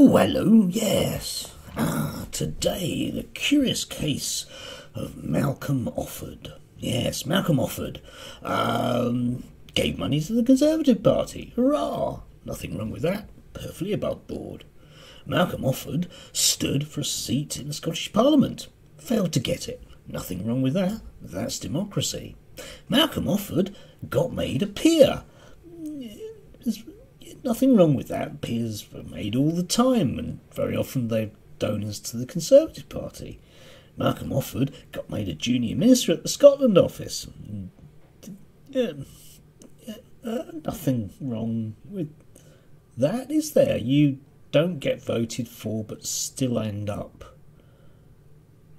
Oh, hello, yes. Today, the curious case of Malcolm Offord. Yes, Malcolm Offord gave money to the Conservative Party. Hurrah! Nothing wrong with that. Perfectly above board. Malcolm Offord stood for a seat in the Scottish Parliament. Failed to get it. Nothing wrong with that. That's democracy. Malcolm Offord got made a peer. There's nothing wrong with that. Peers are made all the time, and very often they're donors to the Conservative Party. Malcolm Offord got made a junior minister at the Scotland office. Nothing wrong with that, is there? You don't get voted for but still end up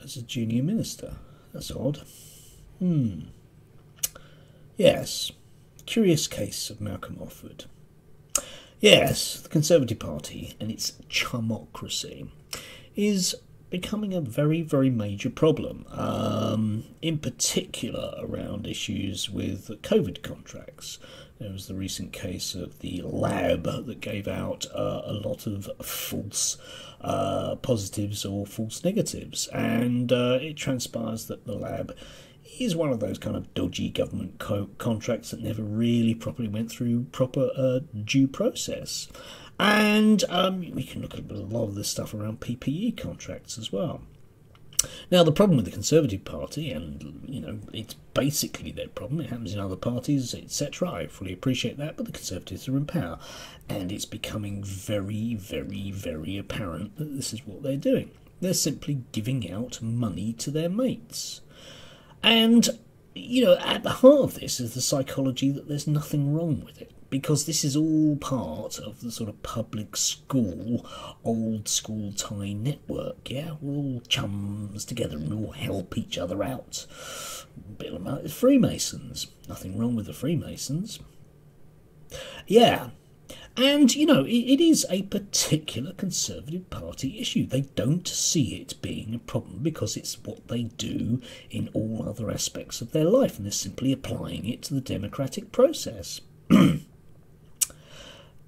as a junior minister. That's odd. Yes. Curious case of Malcolm Offord. Yes, the Conservative Party and its chumocracy is becoming a very, very major problem, in particular around issues with COVID contracts. There was the recent case of the lab that gave out a lot of false positives or false negatives, and it transpires that the lab is one of those kind of dodgy government contracts that never really properly went through proper due process. And we can look at a lot of this stuff around PPE contracts as well. Now, the problem with the Conservative Party, and, it's basically their problem, it happens in other parties, etc., I fully appreciate that, but the Conservatives are in power, and it's becoming very, very, very apparent that this is what they're doing. They're simply giving out money to their mates. And, at the heart of this is the psychology that there's nothing wrong with it, because this is all part of the sort of public school, old school tie network, yeah? We're all chums together and we all help each other out. A bit like the Freemasons. Nothing wrong with the Freemasons. Yeah. And, it is a particular Conservative Party issue. They don't see it being a problem because it's what they do in all other aspects of their life, and they're simply applying it to the democratic process.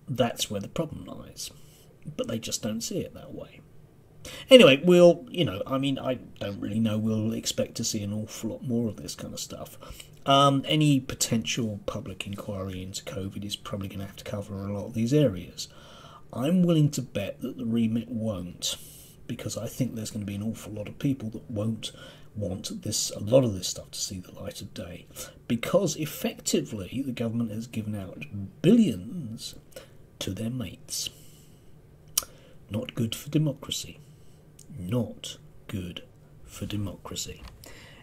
That's where the problem lies. But they just don't see it that way. Anyway, I don't really know. We'll expect to see an awful lot more of this kind of stuff. Any potential public inquiry into COVID is probably going to have to cover a lot of these areas. I'm willing to bet that the remit won't, because I think there's going to be an awful lot of people that won't want a lot of this stuff to see the light of day, because effectively the government has given out billions to their mates. Not good for democracy. Not good for democracy.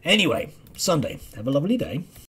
Anyway, Sunday. Have a lovely day.